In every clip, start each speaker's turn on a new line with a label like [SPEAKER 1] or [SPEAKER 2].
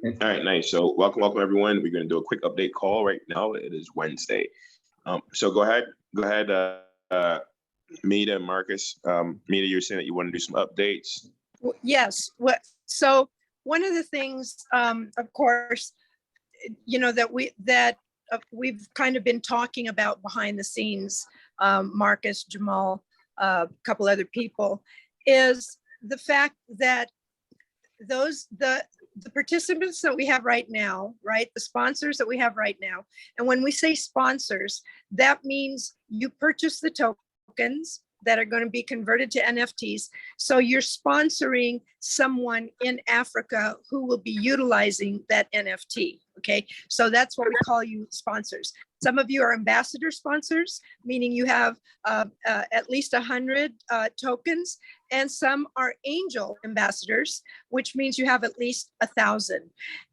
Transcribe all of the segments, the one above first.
[SPEAKER 1] All right, nice. So welcome everyone. We're going to do a quick update call right now. It is Wednesday. So go ahead, Mita and Marcus. Mita, you're saying that you want to do some updates.
[SPEAKER 2] Yes. So one of the things, of course, that we've kind of been talking about behind the scenes, Marcus, Jamal, a couple other people, is the fact that the participants that we have right now, right, the sponsors that we have right now, and when we say sponsors, that means you purchase the tokens that are going to be converted to NFTs. So you're sponsoring someone in Africa who will be utilizing that NFT. Okay, so that's what we call you sponsors. Some of you are ambassador sponsors, meaning you have at least 100 tokens, and some are angel ambassadors, which means you have at least 1,000.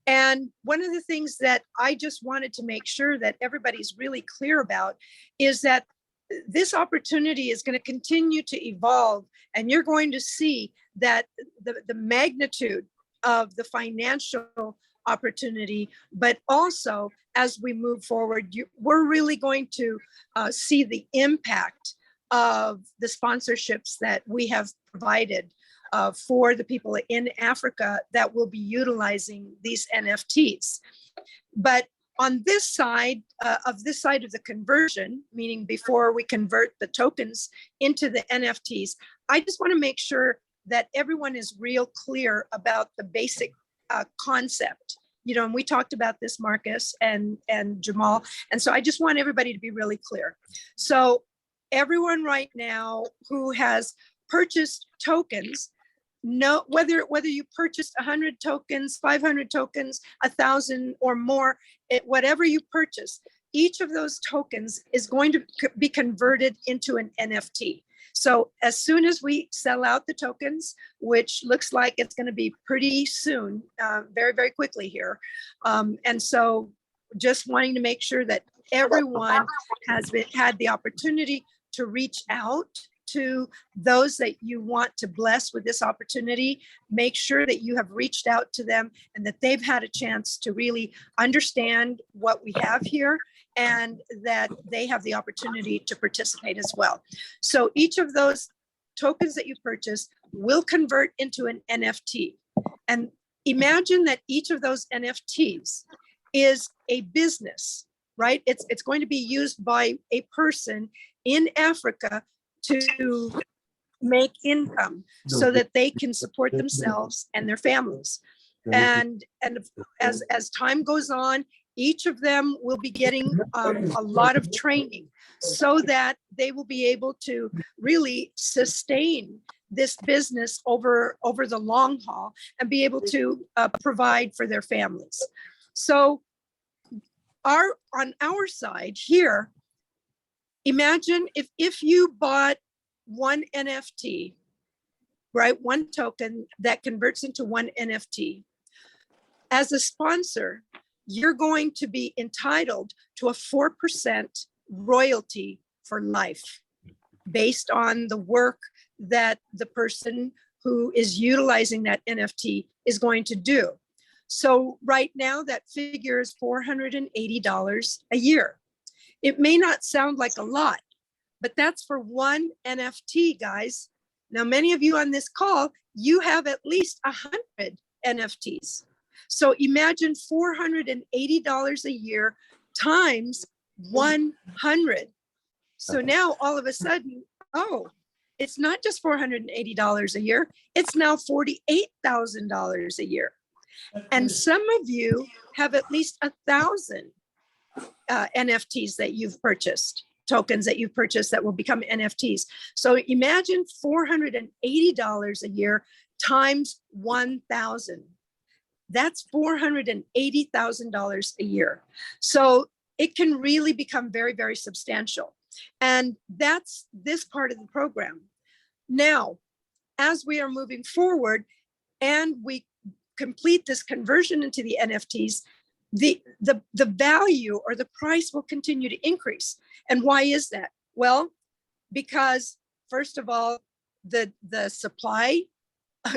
[SPEAKER 2] And one of the things that I just wanted to make sure that everybody's really clear about is that this opportunity is going to continue to evolve, and you're going to see that the magnitude of the financial opportunity, but also as we move forward, we're really going to see the impact of the sponsorships that we have provided for the people in Africa that will be utilizing these NFTs. But on this side of the conversion, meaning before we convert the tokens into the NFTs, I just want to make sure that everyone is real clear about the basic concept. And we talked about this, Marcus and Jamal. And so I just want everybody to be really clear. So everyone right now who has purchased tokens, whether you purchased 100 tokens, 500 tokens, 1,000 or more, whatever you purchase, each of those tokens is going to be converted into an NFT. So as soon as we sell out the tokens, which looks like it's going to be pretty soon, very, very quickly here. And so just wanting to make sure that everyone has had the opportunity to reach out to those that you want to bless with this opportunity. Make sure that you have reached out to them and that they've had a chance to really understand what we have here, and that they have the opportunity to participate as well. So each of those tokens that you purchase will convert into an NFT. And imagine that each of those NFTs is a business, right? It's going to be used by a person in Africa to make income so that they can support themselves and their families. And as time goes on, each of them will be getting a lot of training so that they will be able to really sustain this business over the long haul and be able to provide for their families. So on our side here, imagine if you bought one NFT, right? One token that converts into one NFT. As a sponsor, you're going to be entitled to a 4% royalty for life based on the work that the person who is utilizing that NFT is going to do. So right now that figure is $480 a year. It may not sound like a lot, but that's for one NFT, guys. Now, many of you on this call, you have at least 100 NFTs. So imagine $480 a year times 100. So now all of a sudden, it's not just $480 a year, it's now $48,000 a year. And some of you have at least 1,000 NFTs that you've purchased, tokens that you've purchased that will become NFTs. So imagine $480 a year times 1,000. That's $480,000 a year. So it can really become very, very substantial. And that's this part of the program. Now, as we are moving forward and we complete this conversion into the NFTs, the value or the price will continue to increase. And why is that? Well, because first of all, the supply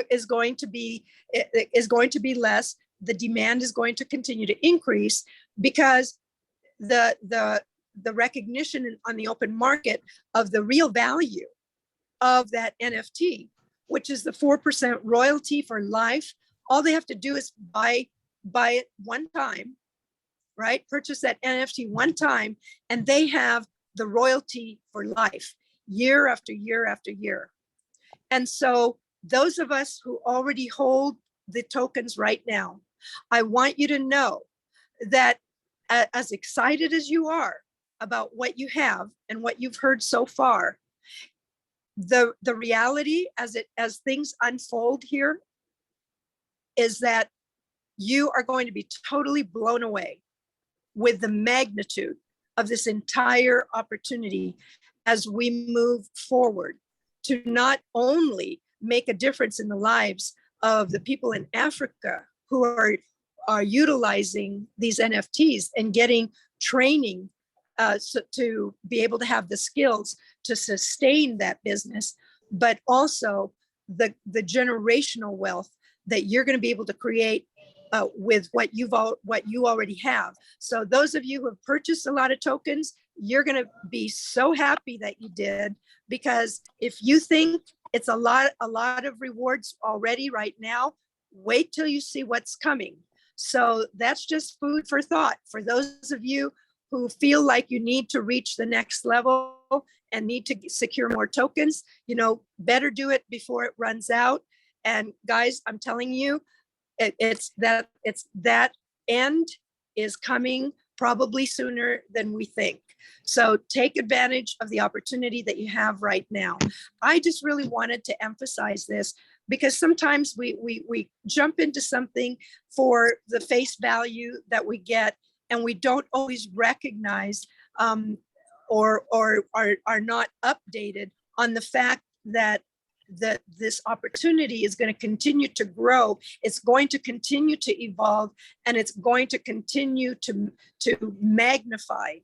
[SPEAKER 2] is going to be less. the demand is going to continue to increase because the recognition on the open market of the real value of that NFT, which is the 4% royalty for life. All they have to do is buy it one time, right? Purchase that NFT one time, and they have the royalty for life, year after year after year. And so those of us who already hold the tokens right now, I want you to know that as excited as you are about what you have and what you've heard so far, the reality as things unfold here is that you are going to be totally blown away with the magnitude of this entire opportunity as we move forward to not only make a difference in the lives of the people in Africa who are utilizing these NFTs and getting training so to be able to have the skills to sustain that business, but also the generational wealth that you're going to be able to create with what you already have. So those of you who have purchased a lot of tokens, you're going to be so happy that you did, because if you think it's a lot of rewards already right now, wait till you see what's coming. So that's just food for thought for those of you who feel like you need to reach the next level and need to secure more tokens. Better do it before it runs out. And guys, I'm telling you, it's that end is coming probably sooner than we think. So take advantage of the opportunity that you have right now. I just really wanted to emphasize this because sometimes we jump into something for the face value that we get, and we don't always recognize or are not updated on the fact that this opportunity is going to continue to grow. It's going to continue to evolve, and it's going to continue to magnify,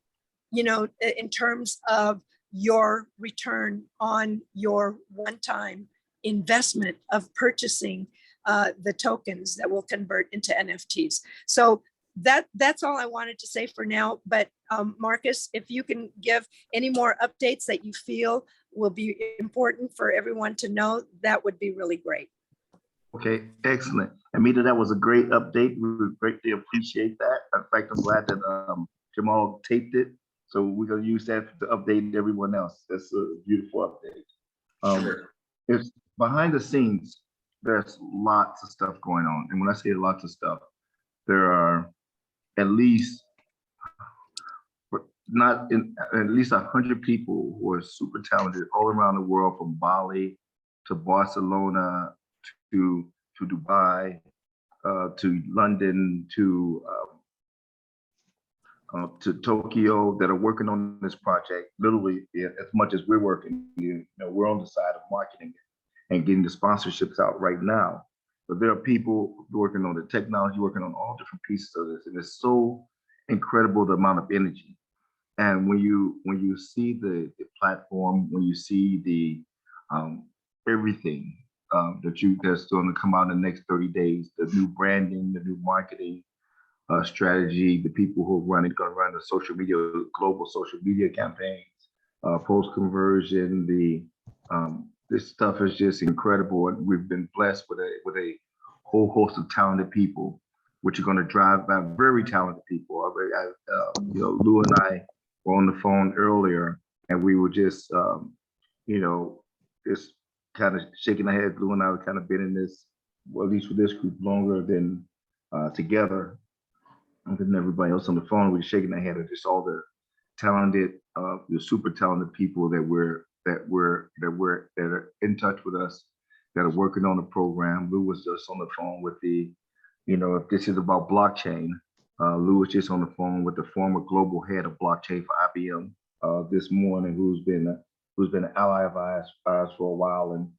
[SPEAKER 2] in terms of your return on your one-time investment of purchasing the tokens that will convert into NFTs. So that's all I wanted to say for now. But Marcus, if you can give any more updates that you feel will be important for everyone to know, that would be really great.
[SPEAKER 3] Okay, excellent. Amita, that was a great update. We would greatly appreciate that. In fact, I'm glad that Jamal taped it. So we're going to use that to update everyone else. That's a beautiful update.
[SPEAKER 1] Sure.
[SPEAKER 3] It's behind the scenes, there's lots of stuff going on. And when I say lots of stuff, there are at least at least 100 people who are super talented all around the world, from Bali to Barcelona to Dubai to London to Tokyo, that are working on this project literally as much as we're working. We're on the side of marketing it and getting the sponsorships out right now. But there are people working on the technology, working on all different pieces of this, and it's so incredible, the amount of energy. And when you see the platform, when you see the everything that's going to come out in the next 30 days, the new branding, the new marketing strategy, the people who are going to run the global social media campaigns, post conversion, this stuff is just incredible. And we've been blessed with a whole host of talented people, which are going to drive by very talented people. Lou and I were on the phone earlier, and we were just just kind of shaking our heads. Lou and I have kind of been in this, well, at least with this group, longer than together than everybody else on the phone. We're shaking our head at just all the talented, the super talented people that are in touch with us, that are working on the program. Lou was just on the phone with if this is about blockchain, Lou was just on the phone with the former global head of blockchain for IBM this morning, who's been an ally of ours for a while, and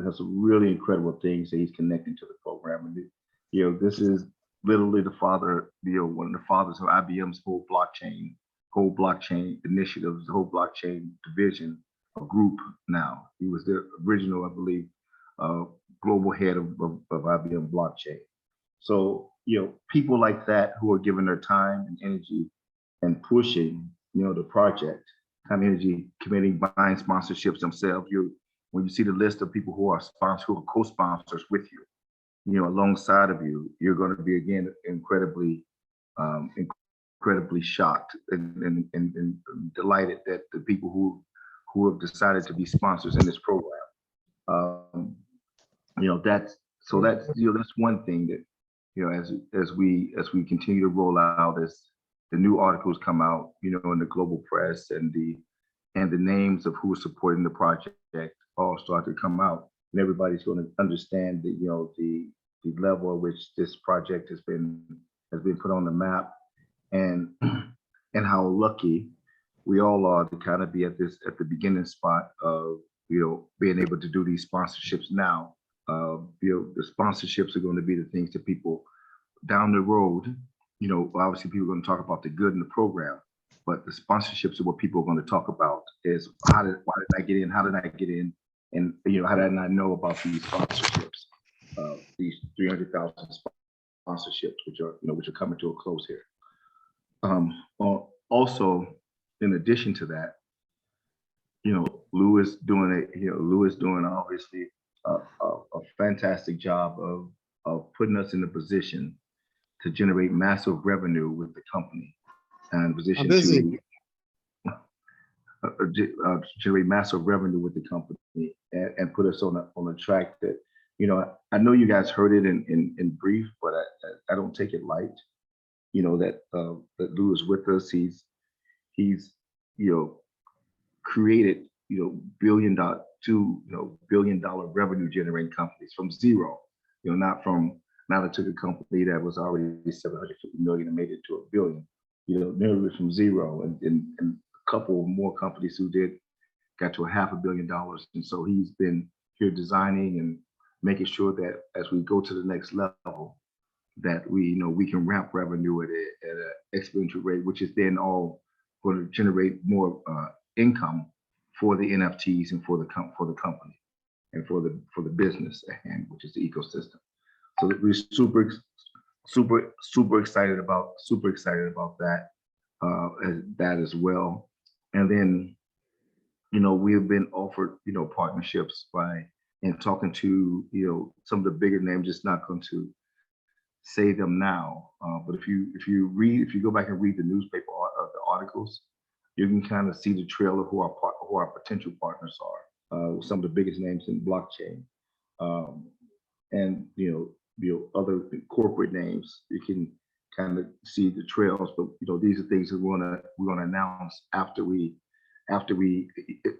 [SPEAKER 3] has some really incredible things that he's connecting to the program. And this is literally the father, one of the fathers of IBM's whole blockchain initiatives, the whole blockchain division, a group now. He was the original, I believe, global head of IBM blockchain. So, people like that who are giving their time and energy and pushing, the project, time, energy, committing, buying sponsorships themselves. When you see the list of people who are sponsors, who are co-sponsors with you, alongside of you, you're going to be again incredibly shocked and delighted that the people who have decided to be sponsors in this program. That's one thing that as we continue to roll out, as the new articles come out, in the global press, and the names of who are supporting the project all start to come out, and everybody's going to understand the level at which this project has been put on the map, and how lucky we all are to kind of be at the beginning spot of being able to do these sponsorships now. The sponsorships are going to be the things that people down the road, obviously people are going to talk about the good in the program, but the sponsorships are what people are going to talk about is why did I get in? How did I get in? And how did I not know about these sponsorships? These 300,000 sponsorships, which are coming to a close here. Also, in addition to that, Lou is doing obviously a fantastic job of putting us in a position to generate massive revenue with the company, and position to generate massive revenue with the company, and put us on a track that, I know you guys heard it in brief, but I don't take it light. That Lou is with us. He's created billion-dollar revenue generating companies from zero. Not I took a company that was already 750 million and made it to a billion. Nearly from zero, and a couple more companies who got to $500 million. And so he's been here designing and making sure that as we go to the next level, that we can ramp revenue at an exponential rate, which is then all going to generate more income for the NFTs and for the company and for the business at hand, which is the ecosystem. So we're super excited about that as well. And then we have been offered partnerships and talking to some of the bigger names. Just not going to say them now, but if you go back and read the newspaper the articles, you can kind of see the trail of who our potential partners are. Some of the biggest names in blockchain, and other corporate names. You can kind of see the trails, but these are things that we're gonna announce after we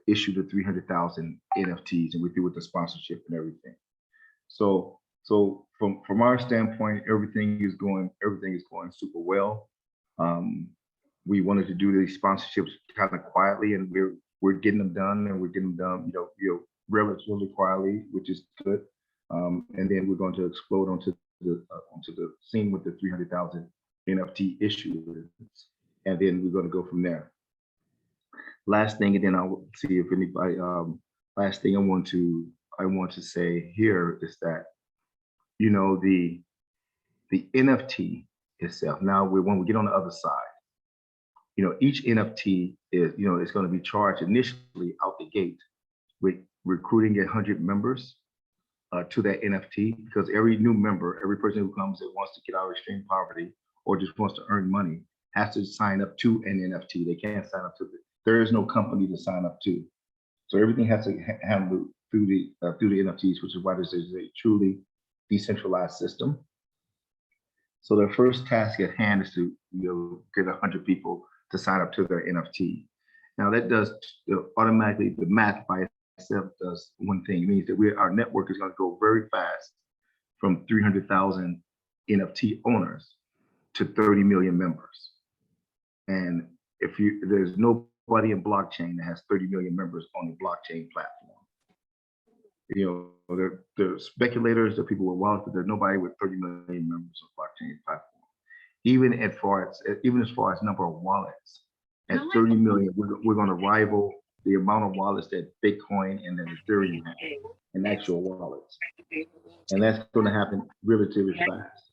[SPEAKER 3] issue the 300,000 NFTs and we do with the sponsorship and everything. So from our standpoint, everything is going super well. We wanted to do these sponsorships kind of quietly, and we're getting them done, and we're getting them done, relatively quietly, which is good. And then we're going to explode onto the scene with the 300,000 NFT issues, and then we're going to go from there. Last thing, and then I'll see if anybody. Last thing I want to say here is that the NFT itself. Now when we get on the other side, each NFT is it's going to be charged initially out the gate with recruiting 100 members to that NFT, because every new member, every person who comes that wants to get out of extreme poverty or just wants to earn money has to sign up to an NFT. They can't sign up to it. There is no company to sign up to. So everything has to handle through the NFTs, which is why this is a truly decentralized system. So their first task at hand is to get 100 people to sign up to their NFT. Now that does automatically, the math by itself does one thing. It means that our network is going to go very fast from 300,000 NFT owners to 30 million members. And there's nobody in blockchain that has 30 million members on the blockchain platform. The speculators, the people with wealth, but there's nobody with 30 million members of blockchain platform. Even as far as number of wallets, at 30 million, we're going to rival the amount of wallets that Bitcoin and then Ethereum have in actual wallets, and that's going to happen relatively fast.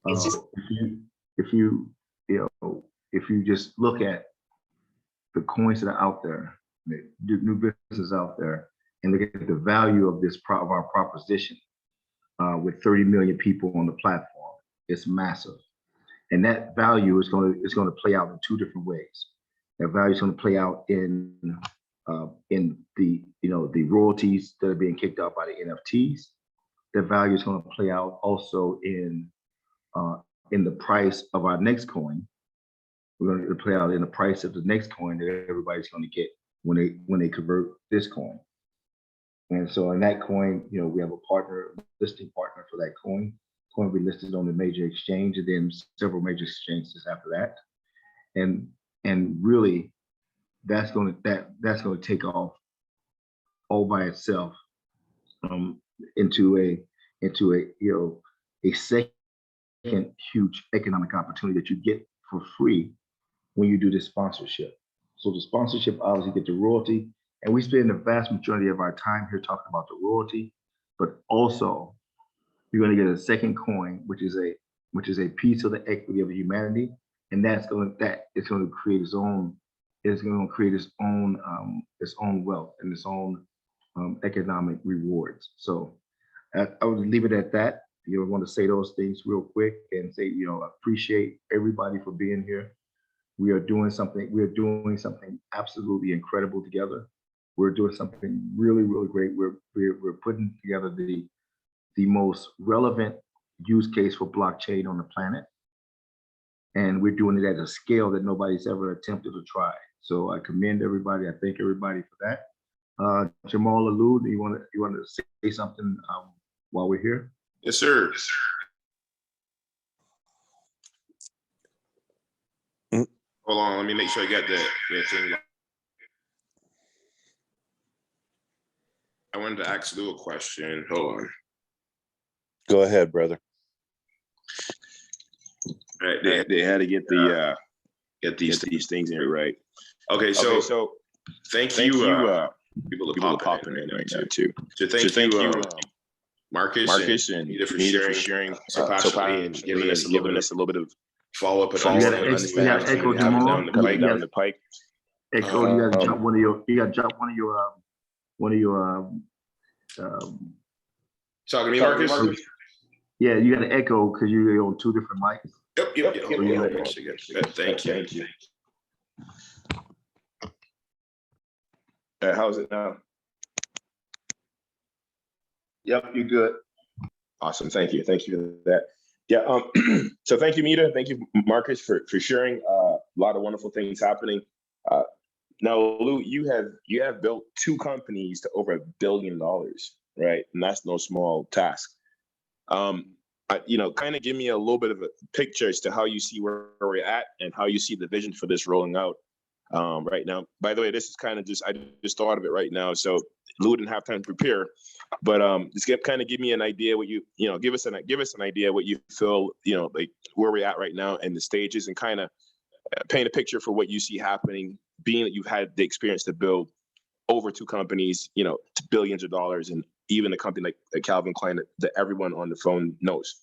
[SPEAKER 3] If you if you just look at the coins that are out there, the new businesses out there, and look at the value of of our proposition with 30 million people on the platform, it's massive. And that value is going to play out in two different ways. That value is going to play out in the the royalties that are being kicked out by the NFTs. That value is going to play out also in the price of our next coin. We're going to play out in the price of the next coin that everybody's going to get when they convert this coin. And so in that coin, we have a listing partner for that coin. Coin will be listed on the major exchange, and then several major exchanges after that. And really, that's going to take off all by itself into a second huge economic opportunity that you get for free when you do this sponsorship. So the sponsorship obviously get the royalty, and we spend the vast majority of our time here talking about the royalty, but also you're going to get a second coin, which is a piece of the equity of humanity, and it's going to create its own wealth and its own economic rewards. So I would leave it at that. I want to say those things real quick and say, appreciate everybody for being here. We are doing something absolutely incredible together. We're doing something really, really great. We're putting together the most relevant use case for blockchain on the planet. And we're doing it at a scale that nobody's ever attempted to try. So I commend everybody. I thank everybody for that. Jamal Alud, you want to say something while we're here?
[SPEAKER 1] Yes, sir. Hold on, let me make sure I got that thing. I wanted to ask Lou a question. Hold on.
[SPEAKER 4] Go ahead, brother.
[SPEAKER 1] All right, they had to get these things in right. Okay, so thank you. People are popping in right now too. So thank you, Marcus and Nita for sharing so passionately and giving us a little bit of follow-up.
[SPEAKER 3] You got to echo Jamal
[SPEAKER 1] down the pike.
[SPEAKER 3] Echo, you got to drop one of your
[SPEAKER 1] talking to me, Marcus?
[SPEAKER 3] Yeah, you got to echo because you're on two different mics.
[SPEAKER 1] Yep. Thank you. How's it now?
[SPEAKER 3] Yep, you're good.
[SPEAKER 1] Awesome. Thank you for that. Yeah. So thank you, Mita. Thank you, Marcus, for sharing. A lot of wonderful things happening. Now, Lou, you have built two companies to over $1 billion, right? And that's no small task. Kind of give me a little bit of a picture as to how you see where we're at and how you see the vision for this rolling out right now. By the way, this is kind of I just thought of it right now. So Lou didn't have time to prepare, but just give me an idea what give us an idea what you feel, like where we're at right now and the stages, and kind of paint a picture for what you see happening, being that you've had the experience to build over two companies, to billions of dollars, and even a company like Calvin Klein that everyone on the phone knows.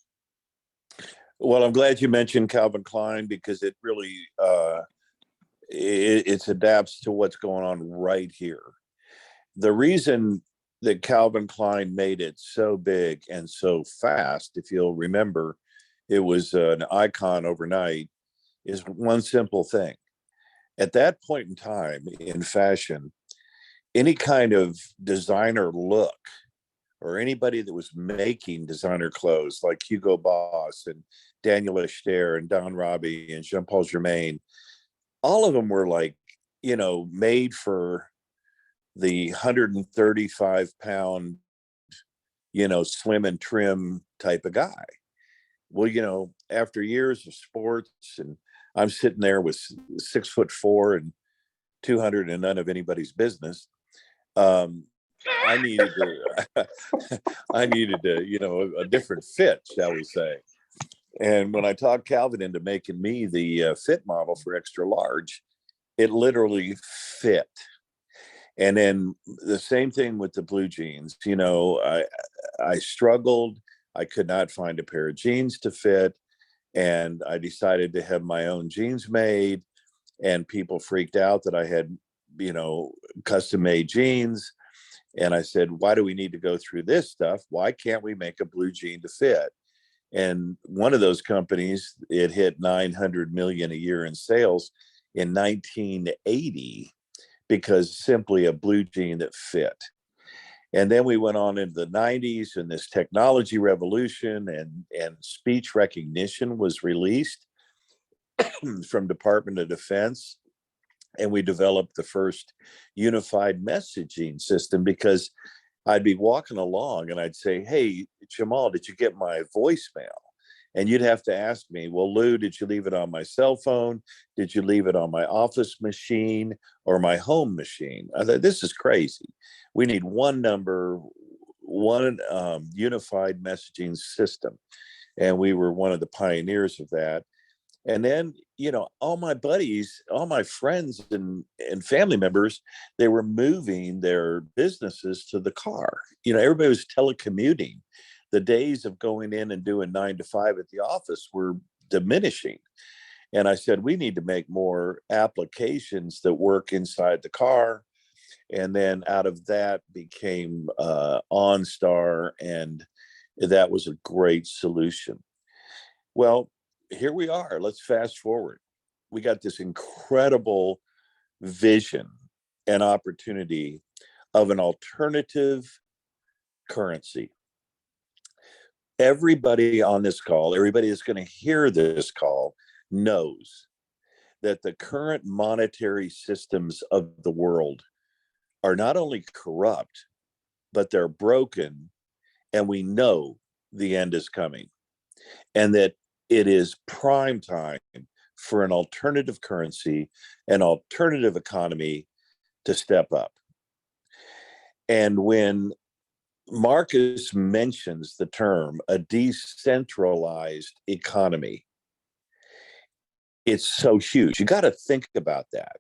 [SPEAKER 4] Well, I'm glad you mentioned Calvin Klein because it really it adapts to what's going on right here. The reason that Calvin Klein made it so big and so fast, if you'll remember, it was an icon overnight, is one simple thing. At that point in time in fashion, any kind of designer look or anybody that was making designer clothes like Hugo Boss and Daniel Ester and Don Robbie and Jean-Paul Germain, all of them were made for the 135-pound, slim and trim type of guy. Well, after years of sports, and I'm sitting there with 6'4" and 200 and none of anybody's business. I needed a different fit, shall we say. And when I talked Calvin into making me the fit model for extra large, it literally fit. And then the same thing with the blue jeans. I struggled. I could not find a pair of jeans to fit. And I decided to have my own jeans made, and people freaked out that I had, custom made jeans. And I said, why do we need to go through this stuff? Why can't we make a blue jean to fit? And one of those companies, it hit 900 million a year in sales in 1980 because simply a blue jean that fit. And then we went on into the 90s, and this technology revolution and speech recognition was released from Department of Defense. And we developed the first unified messaging system, because I'd be walking along and I'd say, hey, Jamal, did you get my voicemail? And you'd have to ask me, well, Lou, did you leave it on my cell phone? Did you leave it on my office machine or my home machine? I thought, this is crazy. We need one number, one unified messaging system. And we were one of the pioneers of that. And then, all my buddies, all my friends and family members, they were moving their businesses to the car. Everybody was telecommuting. The days of going in and doing 9 to 5 at the office were diminishing. And I said, we need to make more applications that work inside the car. And then out of that became OnStar, and that was a great solution. Well, here we are. Let's fast forward. We got this incredible vision and opportunity of an alternative currency. Everybody on this call, everybody that's going to hear this call, knows that the current monetary systems of the world are not only corrupt, but they're broken. And we know the end is coming, and that it is prime time for an alternative currency, an alternative economy to step up. And when Marcus mentions the term a decentralized economy, it's so huge. You got to think about that.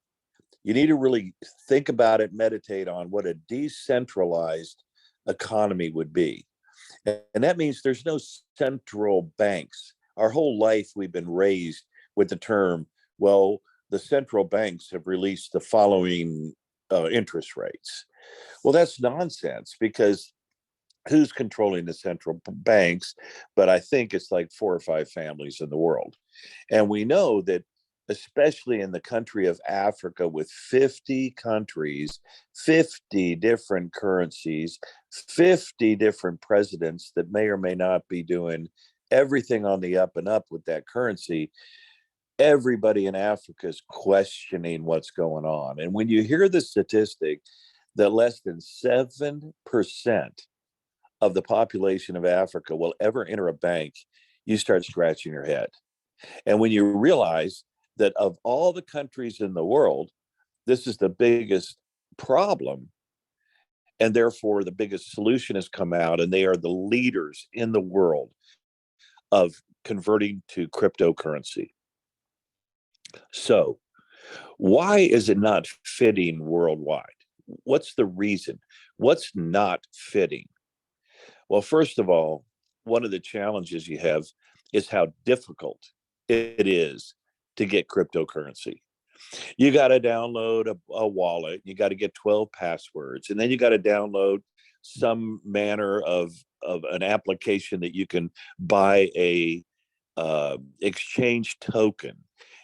[SPEAKER 4] You need to really think about it, meditate on what a decentralized economy would be. And that means there's no central banks. Our whole life we've been raised with the term, well, the central banks have released the following interest rates. Well, that's nonsense, because who's controlling the central banks? But I think it's like 4 or 5 families in the world. And we know that, especially in the country of Africa, with 50 countries, 50 different currencies, 50 different presidents that may or may not be doing everything on the up and up with that currency, everybody in Africa is questioning what's going on. And when you hear the statistic that less than 7% of the population of Africa will ever enter a bank, you start scratching your head. And when you realize that of all the countries in the world, this is the biggest problem, and therefore the biggest solution has come out, and they are the leaders in the world of converting to cryptocurrency. So why is it not fitting worldwide? What's the reason? What's not fitting? Well, first of all, one of the challenges you have is how difficult it is to get cryptocurrency. You got to download a wallet. You got to get 12 passwords, and then you got to download some manner of an application that you can buy a exchange token.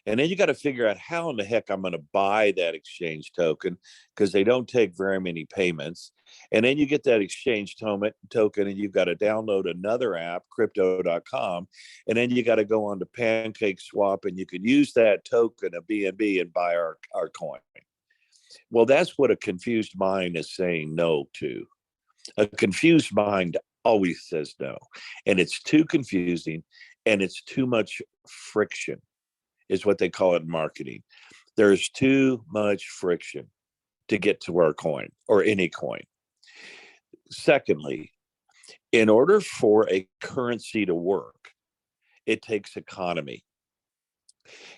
[SPEAKER 4] And then you got to figure out how in the heck I'm going to buy that exchange token, because they don't take very many payments. And then you get that exchange token, and you've got to download another app, crypto.com. And then you got to go on to Pancake Swap, and you can use that token of BNB and buy our coin. Well, that's what a confused mind is saying no to. A confused mind always says no. And it's too confusing, and it's too much friction, is what they call it in marketing. There's too much friction to get to our coin or any coin. Secondly, in order for a currency to work, it takes economy.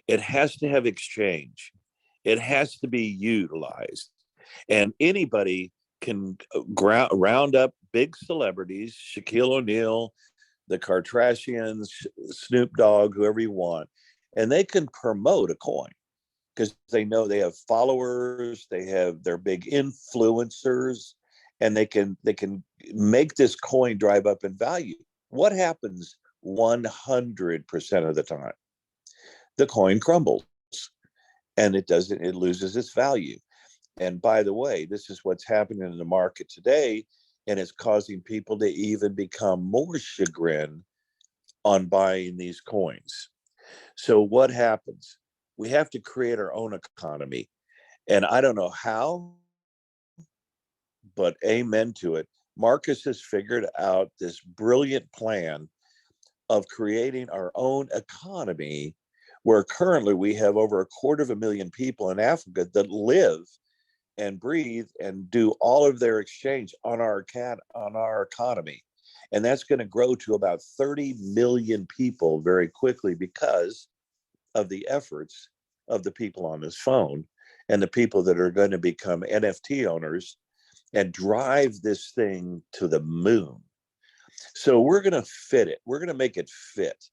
[SPEAKER 4] It has to have exchange. It has to be utilized. And anybody can round up big celebrities, Shaquille O'Neal, the Kardashians, Snoop Dogg, whoever you want, and they can promote a coin because they know they have followers, they're big influencers, and they can make this coin drive up in value. What happens 100% of the time? The coin crumbles and it loses its value. And by the way, this is what's happening in the market today, and it's causing people to even become more chagrined on buying these coins. So what happens? We have to create our own economy. And I don't know how, but amen to it. Marcus has figured out this brilliant plan of creating our own economy, where currently we have over 250,000 people in Africa that live and breathe and do all of their exchange on our economy. And that's going to grow to about 30 million people very quickly because of the efforts of the people on this phone and the people that are going to become NFT owners and drive this thing to the moon. So we're going to fit it. We're going to make it fit.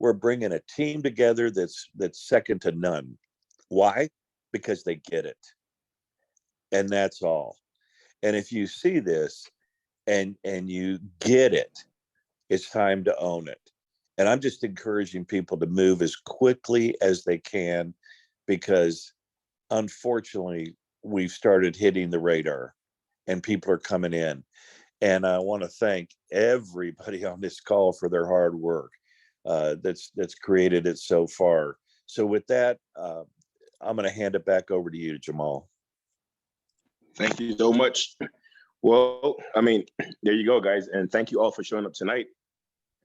[SPEAKER 4] We're bringing a team together that's second to none. Why? Because they get it. And that's all. And if you see this and you get it, it's time to own it. And I'm just encouraging people to move as quickly as they can, because unfortunately we've started hitting the radar and people are coming in. And I want to thank everybody on this call for their hard work that's created it so far. So with that, I'm going to hand it back over to you, Jamal.
[SPEAKER 1] Thank you so much. Well, I mean, there you go, guys. And thank you all for showing up tonight.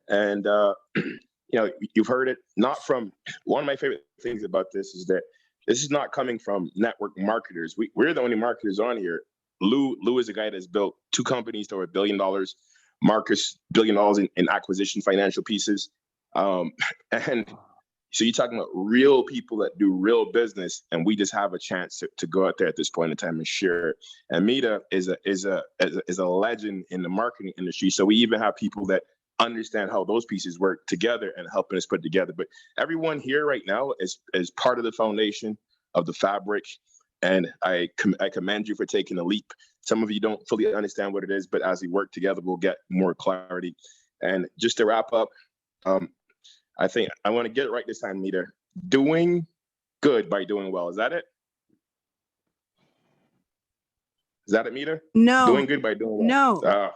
[SPEAKER 1] And, you've heard it, not from, one of my favorite things about this is that this is not coming from network marketers. We're the only marketers on here. Lou is a guy that's built 2 companies to over $1 billion. Marcus, $1 billion in acquisition financial pieces. And so you're talking about real people that do real business, and we just have a chance to go out there at this point in time and share it. And Mita is a legend in the marketing industry. So we even have people that understand how those pieces work together and helping us put together. But everyone here right now is part of the foundation of the fabric. And I commend you for taking a leap. Some of you don't fully understand what it is, but as we work together, we'll get more clarity. And just to wrap up, I think I want to get it right this time, Mita. Doing good by doing well. Is that it? Is that it, Mita?
[SPEAKER 2] No.
[SPEAKER 1] Doing good by doing well.
[SPEAKER 2] No.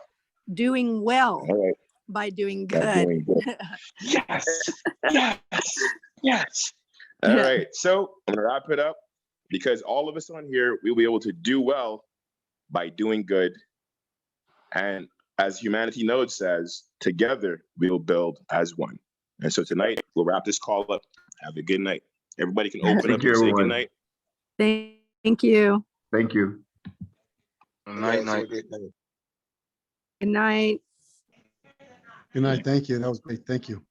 [SPEAKER 2] Doing well.
[SPEAKER 1] All right.
[SPEAKER 2] By doing
[SPEAKER 1] By
[SPEAKER 2] good.
[SPEAKER 1] doing good. Yes. Yes. Yes. All right. So I'm going to wrap it up, because all of us on here, we'll be able to do well by doing good. And as Humanity Node says, together we'll build as one. And so tonight, we'll wrap this call up. Have a good night. Everybody can open up and say good night.
[SPEAKER 2] Thank you.
[SPEAKER 3] Thank you.
[SPEAKER 5] Good night.
[SPEAKER 2] Good night.
[SPEAKER 6] Good night. Thank you. That was great. Thank you.